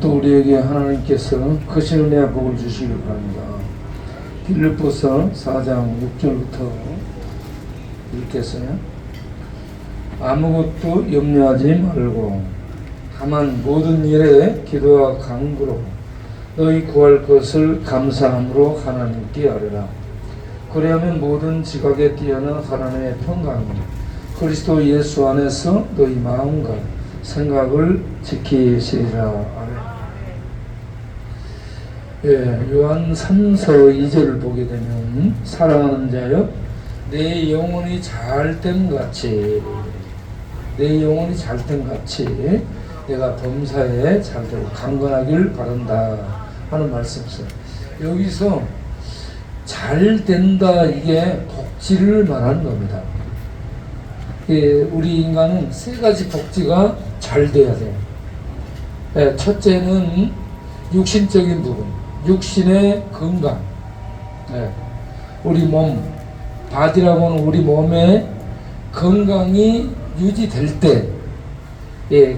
오늘도 우리에게 하나님께서 크신 은혜와 복을 주시길 바랍니다. 빌립보서 4장 6절부터 이렇게 써요. 아무것도 염려하지 말고 다만 모든 일에 기도와 간구로 너희 구할 것을 감사함으로 하나님께 아뢰라. 그리하면 모든 지각에 뛰어난 하나님의 평강이 그리스도 예수 안에서 너희 마음과 생각을 지키시리라. 요한 3서 2절을 보게 되면 사랑하는 자여 내 영혼이 잘됨 같이 내가 범사에 잘되고 강건하길 바란다 하는 말씀이죠. 여기서 잘된다, 이게 복지를 말하는 겁니다. 우리 인간은 세 가지 복지가 잘 돼야 돼요. 첫째는 육신적인 부분, 육신의 건강. 우리 몸, 바디라고 하는 우리 몸의 건강이 유지될 때,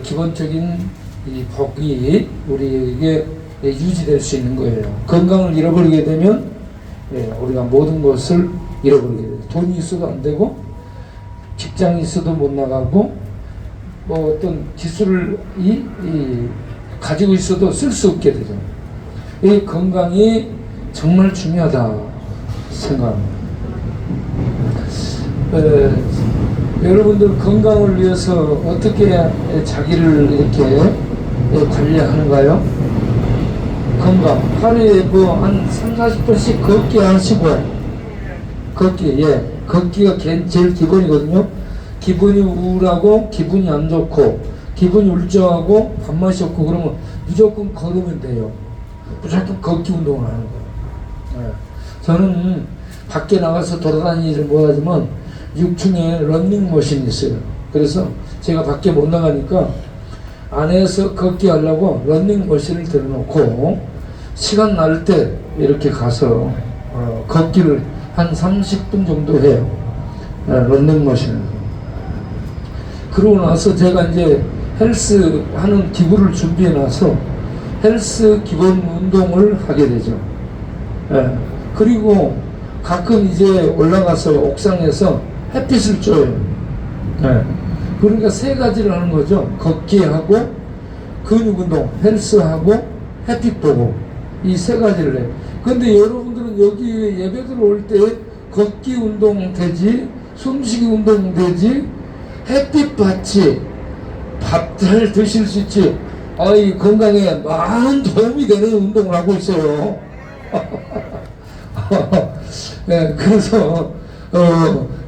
기본적인 이 복이 우리에게 유지될 수 있는 거예요. 건강을 잃어버리게 되면 우리가 모든 것을 잃어버리게 돼요. 돈이 있어도 안 되고, 직장이 있어도 못 나가고, 뭐 어떤 기술을 가지고 있어도 쓸 수 없게 되죠. 이 건강이 정말 중요하다 생각합니다. 여러분들 건강을 위해서 어떻게 자기를 이렇게 관리하는가요? 건강. 하루에 뭐 한 30-40분씩 걷기 하시고, 걷기가 제일 기본이거든요. 기분이 우울하고, 기분이 안 좋고, 기분이 울적하고, 밥맛이 없고, 그러면 무조건 걸으면 돼요. 무조건 걷기 운동을 하는 거예요. 저는 밖에 나가서 돌아다니지를 못하지만 6층에 런닝머신이 있어요. 그래서 제가 밖에 못 나가니까 안에서 걷기 하려고 런닝머신을 들어놓고 시간 날 때 이렇게 가서 걷기를 한 30분 정도 해요. 런닝머신을. 그러고 나서 제가 이제 헬스 하는 기구를 준비해 놔서 헬스 기본 운동을 하게 되죠. 그리고 가끔 이제 올라가서 옥상에서 햇빛을 쬐요. 그러니까 세 가지를 하는 거죠. 걷기 하고, 근육 운동, 헬스하고, 햇빛 보고, 이 세 가지를 해요. 근데 여러분들은 여기 예배 들어올 때 걷기 운동 되지, 숨쉬기 운동 되지, 햇빛 받지, 밥 잘 드실 수 있지, 이 건강에 많은 도움이 되는 운동을 하고 있어요. 그래서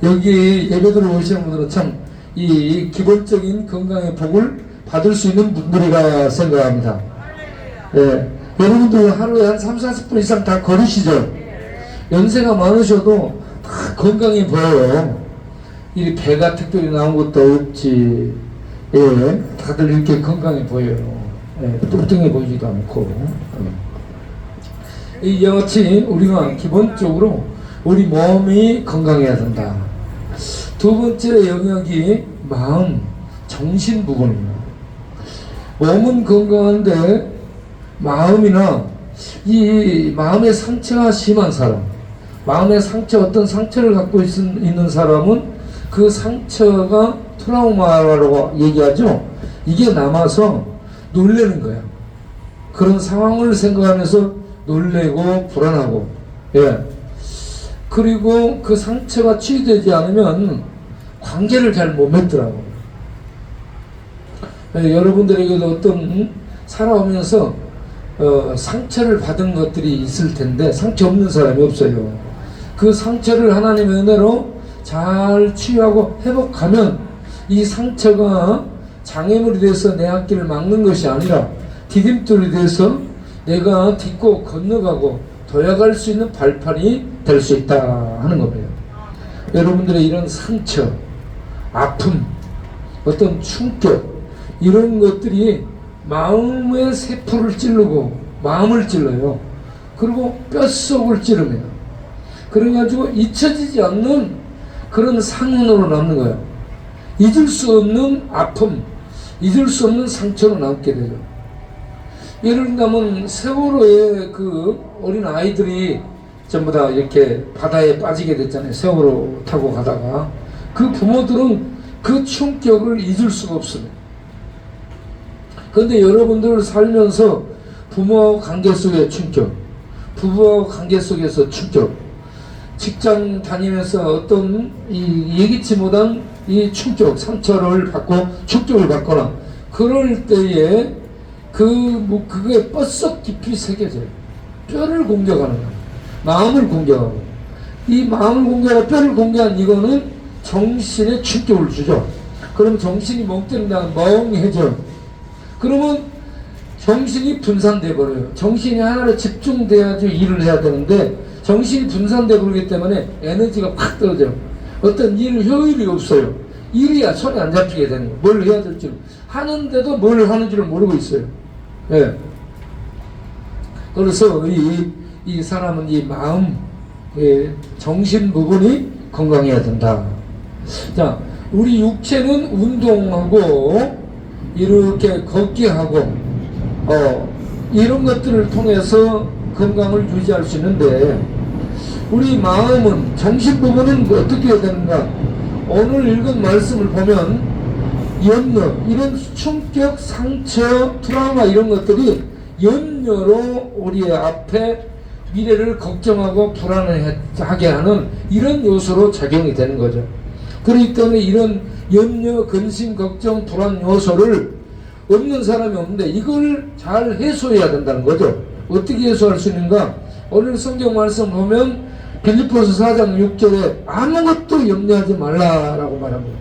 여기 예배드로 오시는 분들은 참 이 기본적인 건강의 복을 받을 수 있는 분들이라 생각합니다. 여러분들 하루에 한 30-40분 이상 다 걸으시죠? 연세가 많으셔도 다 건강해 보여요. 이 배가 특별히 나온 것도 없지. 다들 이렇게 건강해 보여요. 뚱뚱해 보이지도 않고. 이 여치 우리가 기본적으로 우리 몸이 건강해야 된다. 두 번째 영역이 마음, 정신 부분입니다. 몸은 건강한데 마음이나 이 마음의 상처가 심한 사람, 마음의 상처, 어떤 상처를 갖고 있는 사람은 그 상처가 트라우마라고 얘기하죠. 이게 남아서 놀라는 거야. 그런 상황을 생각하면서 놀래고 불안하고, 그리고 그 상처가 치유되지 않으면 관계를 잘 못 맺더라고. 여러분들에게도 어떤 살아오면서 상처를 받은 것들이 있을 텐데 상처 없는 사람이 없어요. 그 상처를 하나님의 은혜로 잘 치유하고 회복하면 이 상처가 장애물이 돼서 내 앞길을 막는 것이 아니라 디딤돌이 돼서 내가 딛고 건너가고 도약할 수 있는 발판이 될 수 있다 하는 겁니다. 여러분들의 이런 상처, 아픔, 어떤 충격, 이런 것들이 마음의 세포를 찌르고 마음을 찔러요. 그리고 뼛속을 찌릅니다. 그래가지고 잊혀지지 않는 그런 상흔으로 남는 거예요. 잊을 수 없는 아픔, 잊을 수 없는 상처로 남게 되죠. 예를 들면 세월호에 그 어린 아이들이 전부 다 이렇게 바다에 빠지게 됐잖아요. 세월호 타고 가다가 그 부모들은 그 충격을 잊을 수가 없습니다. 그런데 여러분들 살면서 부모 관계 속의 충격, 부부 관계 속에서 충격, 직장 다니면서 어떤 이 예기치 못한 이 충격, 상처를 받고 충격을 받거나 그럴 때에 그게 뼛속 깊이 새겨져요. 뼈를 공격하는 거예요. 마음을 공격하고. 이 마음을 공격하고 뼈를 공격한 이거는 정신에 충격을 주죠. 그럼 정신이 멍때린다면 멍해져. 그러면 정신이 분산돼 버려요. 정신이 하나로 집중돼야지 일을 해야 되는데 정신이 분산돼 버리기 때문에 에너지가 확 떨어져요. 어떤 일 효율이 없어요. 일이야 손에 안 잡히게 되는 거예요. 뭘 해야 될지 하는데도 뭘 하는지를 모르고 있어요. 예. 그래서 이 사람은 이 마음, 정신 부분이 건강해야 된다. 자, 우리 육체는 운동하고 이렇게 걷기 하고 이런 것들을 통해서 건강을 유지할 수 있는데 우리 마음은 정신 부분은 어떻게 해야 되는가? 오늘 읽은 말씀을 보면 염려, 이런 충격, 상처, 트라우마 이런 것들이 염려로 우리의 앞에 미래를 걱정하고 불안하게 하는 이런 요소로 작용이 되는 거죠. 그렇기 때문에 이런 염려, 근심, 걱정, 불안 요소를 없는 사람이 없는데 이걸 잘 해소해야 된다는 거죠. 어떻게 해소할 수 있는가? 오늘 성경 말씀 보면 빌립보서 4장 6절에 아무것도 염려하지 말라라고 말합니다.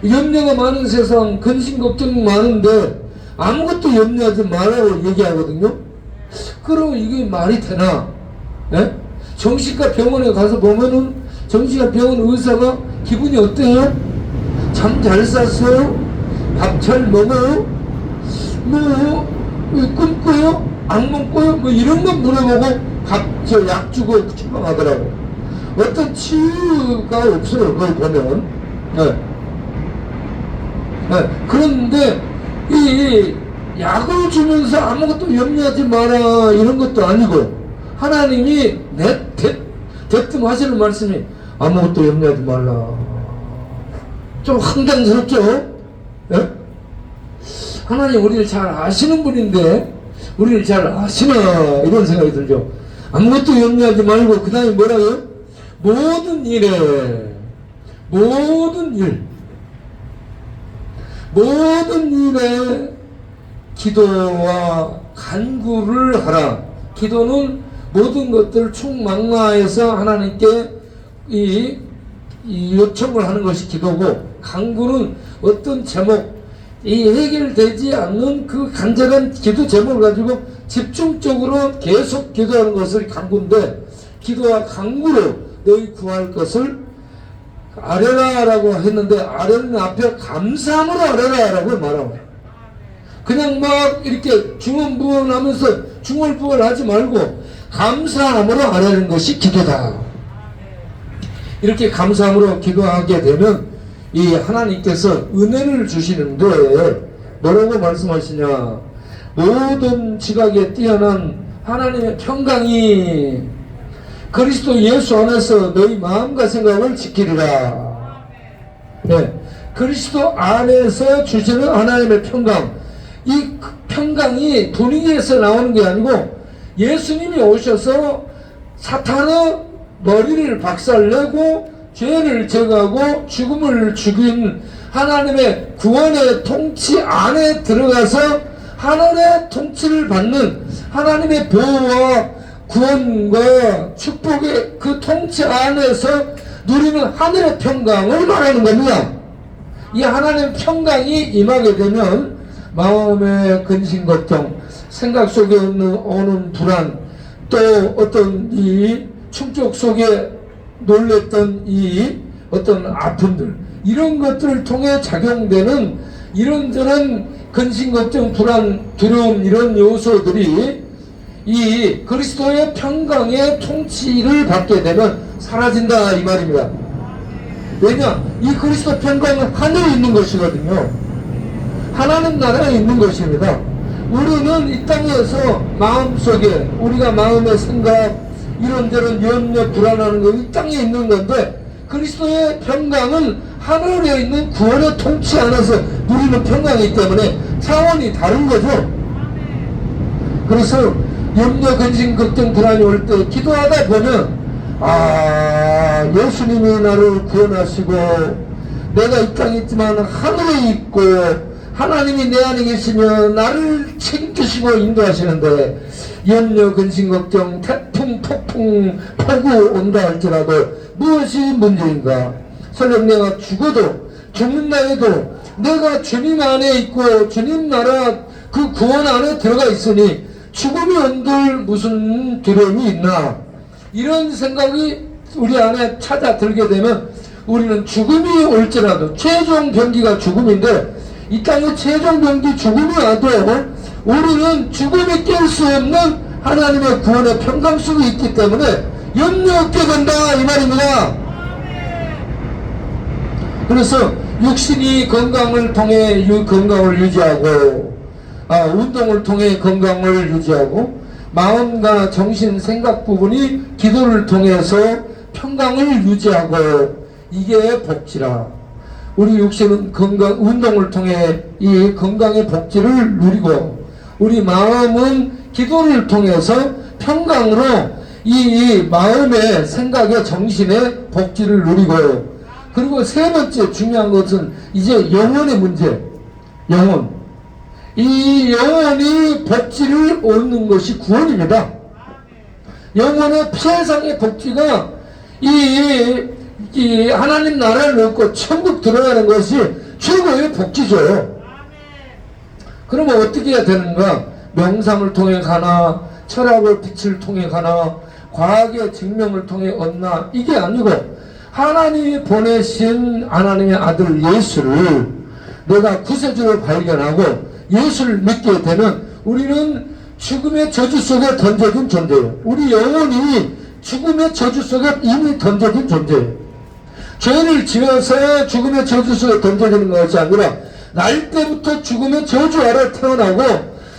염려가 많은 세상, 근심 걱정이 많은데 아무것도 염려하지 말라고 얘기하거든요. 그럼 이게 말이 되나? 예? 정신과 병원에 가서 보면은 정신과 병원 의사가 기분이 어때요? 잠 잘 잤어요? 밥 잘 먹어요? 꿈 꿔요? 악몽 꿔요? 이런 거 물어보고 약 주고 처방하더라고. 어떤 치유가 없어요. 그걸 보면. 네. 네. 그런데 이 약을 주면서 아무것도 염려하지 마라 이런 것도 아니고 하나님이 대뜸 하시는 말씀이 아무것도 염려하지 말라. 좀 황당스럽죠? 네? 하나님 우리를 잘 아시는 분인데 우리를 잘 아시나 이런 생각이 들죠. 아무것도 염려하지 말고 그 다음에 뭐라고요? 모든 일에 기도와 간구를 하라. 기도는 모든 것들을 총망라해서 하나님께 이 요청을 하는 것이 기도고, 간구는 어떤 제목, 이 해결되지 않는 그 간절한 기도 제목을 가지고 집중적으로 계속 기도하는 것을 간구인데, 기도와 간구로 너희 구할 것을 아뢰라라고 했는데, 아뢰는 앞에 감사함으로 아뢰라라고 말하고, 그냥 막 이렇게 중언부언하면서 중얼부언하지 말고 감사함으로 아뢰는 것이 기도다. 이렇게 감사함으로 기도하게 되면 이 하나님께서 은혜를 주시는데 뭐라고 말씀하시냐? 모든 지각에 뛰어난 하나님의 평강이 그리스도 예수 안에서 너희 마음과 생각을 지키리라. 네, 그리스도 안에서 주시는 하나님의 평강, 이 평강이 분위기에서 나오는 게 아니고 예수님이 오셔서 사탄의 머리를 박살내고 죄를 제거하고 죽음을 죽인 하나님의 구원의 통치 안에 들어가서 하늘의 통치를 받는 하나님의 보호와 구원과 축복의 그 통치 안에서 누리는 하늘의 평강을 말하는 겁니다. 이 하나님의 평강이 임하게 되면 마음의 근심 걱정, 생각 속에 오는 불안, 또 어떤 이 충격 속에 놀랬던 이 어떤 아픔들, 이런 것들을 통해 작용되는 이런저런 근심 걱정, 불안, 두려움, 이런 요소들이 이 그리스도의 평강의 통치를 받게 되면 사라진다 이 말입니다. 왜냐? 이 그리스도 평강은 하늘에 있는 것이거든요. 하나님 나라에 있는 것입니다. 우리는 이 땅에서 마음속에 우리가 마음의 생각 이런저런 염려 불안하는 거 이 땅에 있는 건데, 그리스도의 평강은 하늘에 있는 구원의 통치 안에서 누리는 평강이기 때문에 차원이 다른 거죠. 그래서 염려 근심 걱정 불안이 올 때 기도하다 보면 예수님이 나를 구원하시고 내가 이 땅에 있지만 하늘에 있고 하나님이 내 안에 계시며 나를 책임지시고 인도하시는데, 염려 근심 걱정 태풍 폭풍 폭우 온다 할지라도 무엇이 문제인가? 설령 내가 죽어도 죽는다 해도 내가 주님 안에 있고 주님 나라 그 구원 안에 들어가 있으니 죽음이 온들 무슨 두려움이 있나? 이런 생각이 우리 안에 찾아들게 되면 우리는 죽음이 올지라도, 최종 병기가 죽음인데 이 땅에 최종 병기 죽음이 와도 우리는 죽음이 깰 수 없는 하나님의 구원의 평강 속에 있기 때문에 염려 없게 된다 이 말입니다. 그래서 육신이 건강을 통해 건강을 유지하고, 운동을 통해 건강을 유지하고, 마음과 정신 생각 부분이 기도를 통해서 평강을 유지하고, 이게 복지라. 우리 육신은 운동을 통해 이 건강의 복지를 누리고, 우리 마음은 기도를 통해서 평강으로 이 마음의 생각의 정신의 복지를 누리고, 그리고 세 번째 중요한 것은 이제 영혼의 문제. 영혼. 이 영혼이 복지를 얻는 것이 구원입니다. 영혼의 피해상의 복지가 이 하나님 나라를 얻고 천국 들어가는 것이 최고의 복지죠. 그러면 어떻게 해야 되는가? 명상을 통해 가나, 철학의 빛을 통해 가나, 과학의 증명을 통해 얻나? 이게 아니고 하나님이 보내신 하나님의 아들 예수를 내가 구세주로 발견하고 예수를 믿게 되면 우리는 죽음의 저주 속에 던져진 존재예요. 우리 영혼이 죽음의 저주 속에 이미 던져진 존재예요. 죄를 지어서 죽음의 저주 속에 던져지는 것이 아니라 날 때부터 죽음의 저주 아래 태어나고,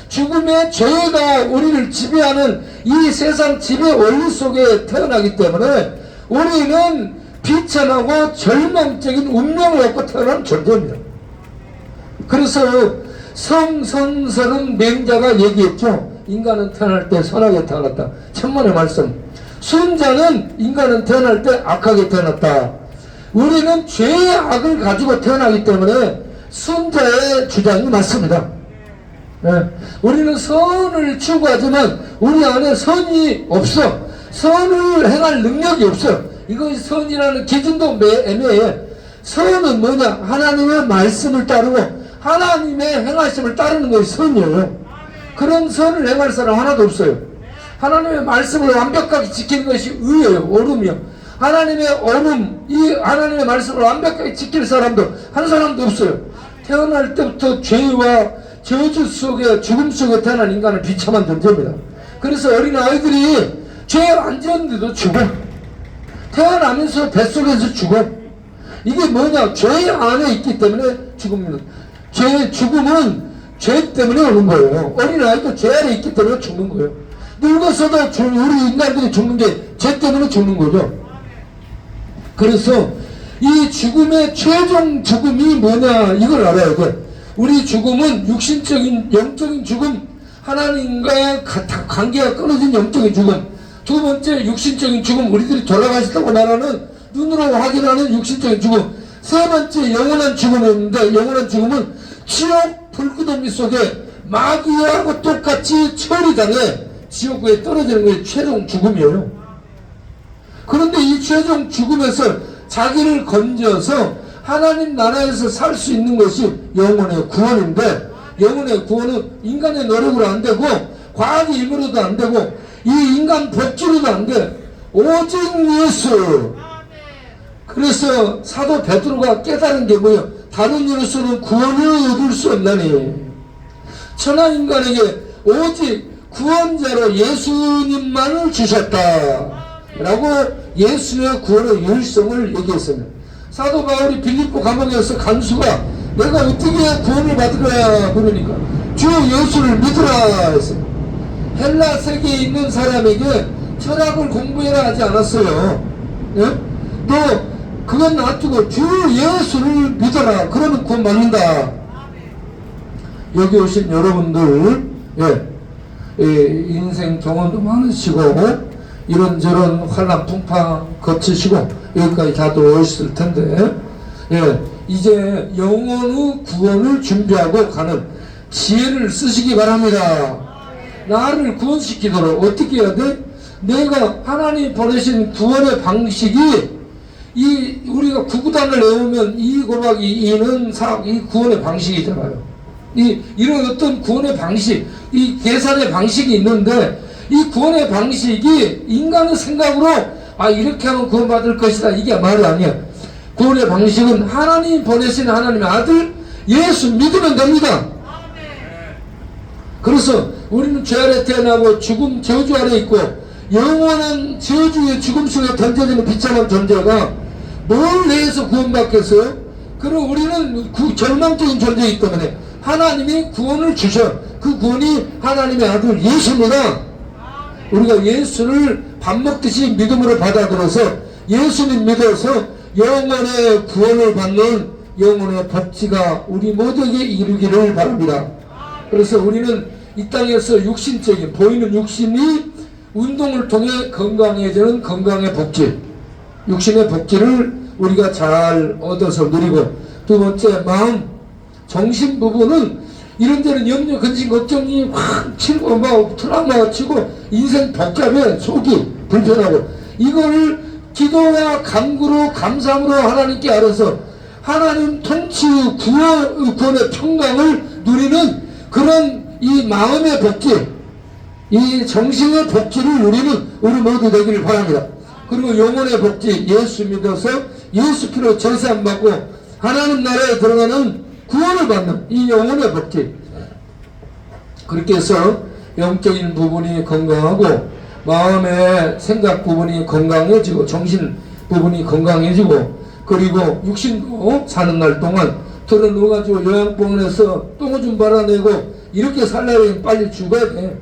죽음의 죄가 우리를 지배하는 이 세상 지배 원리 속에 태어나기 때문에 우리는 비참하고 절망적인 운명을 갖고 태어난 존재입니다. 그래서 성선설은 맹자가 얘기했죠. 인간은 태어날 때 선하게 태어났다. 천만의 말씀. 순자는 인간은 태어날 때 악하게 태어났다. 우리는 죄의 악을 가지고 태어나기 때문에 순자의 주장이 맞습니다. 네. 우리는 선을 추구하지만 우리 안에 선이 없어. 선을 행할 능력이 없어. 이것이 선이라는 기준도 애매해. 선은 뭐냐? 하나님의 말씀을 따르고 하나님의 행하심을 따르는 것이 선이에요. 그런 선을 행할 사람 하나도 없어요. 하나님의 말씀을 완벽하게 지키는 것이 의예요. 옳음이요. 하나님의 옳음, 이 하나님의 말씀을 완벽하게 지킬 사람도 한 사람도 없어요. 태어날 때부터 죄와 저주 속에 죽음 속에 태어난 인간은 비참한 존재입니다. 그래서 어린 아이들이 죄 안 지었는데도 죽어. 태어나면서 뱃속에서 죽어. 이게 뭐냐? 죄 안에 있기 때문에 죽음입니다. 죽음은 죄 때문에 오는 거예요. 어린아이도 죄 안에 있기 때문에 죽는 거예요. 늙어서도 우리 인간들이 죽는 게 죄 때문에 죽는 거죠. 그래서 이 죽음의 최종 죽음이 뭐냐, 이걸 알아야 돼. 우리 죽음은 육신적인 영적인 죽음, 하나님과 관계가 끊어진 영적인 죽음. 두 번째 육신적인 죽음, 우리들이 돌아가셨다고 말하는 눈으로 확인하는 육신적인 죽음. 세 번째 영원한 죽음인데, 영원한 죽음은 지옥 불구덩이 속에 마귀하고 똑같이 처리당해 지옥구에 떨어지는 게 최종 죽음이에요. 그런데 이 최종 죽음에서 자기를 건져서 하나님 나라에서 살 수 있는 것이 영혼의 구원인데, 영혼의 구원은 인간의 노력으로 안 되고 과학의 힘으로도 안 되고 이 인간 복지로도 안 돼. 오직 예수. 그래서 사도 베드로가 깨달은 게 뭐예요? 다른 이로서는 구원을 얻을 수 없나니 천하 인간에게 오직 구원자로 예수님만을 주셨다 라고 예수의 구원의 유일성을 얘기했습니다. 사도 바울이 빌립보 감옥에서 간수가 내가 어떻게 구원을 받을 거야 그러니까 주 주 예수를 믿으라 했어요. 헬라 세계에 있는 사람에게 철학을 공부해라 하지 않았어요. 예? 너 그건 놔두고 주 예수를 믿어라. 그러면 구원 받는다. 여기 오신 여러분들, 인생 경험도 많으시고 이런저런 환난 풍파 거치시고 여기까지 다들 오셨을 텐데, 이제 영혼의 구원을 준비하고 가는 지혜를 쓰시기 바랍니다. 나를 구원시키도록 어떻게 해야 돼? 내가 하나님 보내신 구원의 방식이 우리가 구구단을 외우면 이 곱하기 이는 4, 이 구원의 방식이잖아요. 이런 어떤 구원의 방식, 이 계산의 방식이 있는데 이 구원의 방식이 인간의 생각으로 이렇게 하면 구원받을 것이다, 이게 말이 아니야. 구원의 방식은 하나님 보내신 하나님의 아들 예수 믿으면 됩니다. 그래서 우리는 죄 아래 태어나고 죽음 저주 아래 있고 영원한 저주의 죽음 속에 던져지는 비참한 존재가 뭘 해서 구원받겠어요? 그럼 우리는 절망적인 존재이기 때문에 하나님이 구원을 주셔. 그 구원이 하나님의 아들 예수입니다. 우리가 예수를 밥 먹듯이 믿음으로 받아들여서 예수님 믿어서 영원의 구원을 받는 영혼의 복지가 우리 모두에게 이루기를 바랍니다. 그래서 우리는 이 땅에서 육신적인 보이는 육신이 운동을 통해 건강해지는 건강의 복지, 육신의 복지를 우리가 잘 얻어서 누리고, 두 번째 마음, 정신 부분은 이런저런 염려, 근심, 걱정이 확 치고 막 트라우마가 치고 인생 복잡해. 속이 불편하고 이걸 기도와 간구로 감사함으로 하나님께 알아서 하나님 통치 구원의 평강을 누리는 그런 이 마음의 복지, 이 정신의 복지를 누리는 우리 모두 되기를 바랍니다. 그리고 영혼의 복지, 예수 믿어서 예수 피로 제사함 받고 하나님 나라에 들어가는 구원을 받는 이 영혼의 복지. 그렇게 해서 영적인 부분이 건강하고 마음의 생각 부분이 건강해지고 정신 부분이 건강해지고, 그리고 육신도 사는 날 동안 털어 누워가지고 요양병원에서 똥을 좀 발라내고 이렇게 살려면 빨리 죽어야 돼.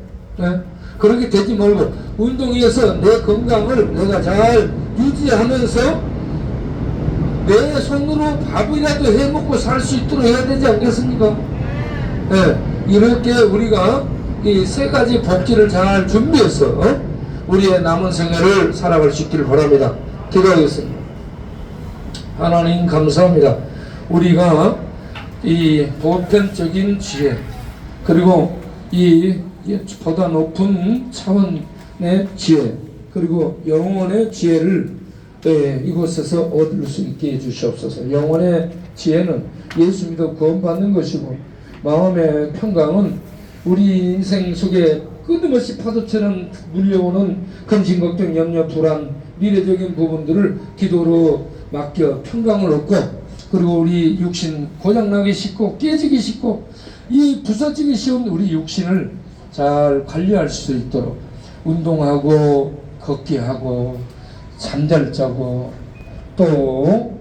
그렇게 되지 말고 운동해서 내 건강을 내가 잘 유지하면서 내 손으로 밥이라도 해먹고 살 수 있도록 해야 되지 않겠습니까? 이렇게 우리가 이 세 가지 복지를 잘 준비해서 우리의 남은 생애를 살아갈 수 있기를 바랍니다. 기도하겠습니다. 하나님 감사합니다. 우리가 이 보편적인 지혜, 그리고 이 보다 높은 차원의 지혜, 그리고 영혼의 지혜를 이곳에서 얻을 수 있게 해주시옵소서. 영혼의 지혜는 예수 믿어 구원받는 것이고, 마음의 평강은 우리 인생 속에 끊임없이 파도처럼 물려오는 근심, 걱정, 염려, 불안, 미래적인 부분들을 기도로 맡겨 평강을 얻고, 그리고 우리 육신 고장나기 쉽고 깨지기 쉽고 이 부서지기 쉬운 우리 육신을 잘 관리할 수 있도록 운동하고 걷기 하고 잠잘 자고 또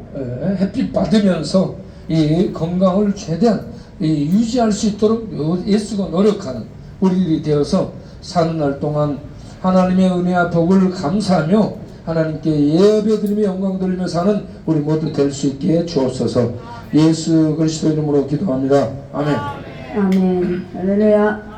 햇빛 받으면서 이 건강을 최대한 유지할 수 있도록 애쓰고 노력하는 우리들이 되어서 사는 날 동안 하나님의 은혜와 복을 감사하며 하나님께 예배드리며 영광 돌리며 사는 우리 모두 될 수 있게 주옵소서. 예수 그리스도 이름으로 기도합니다. 아멘. 아멘. 할렐루야.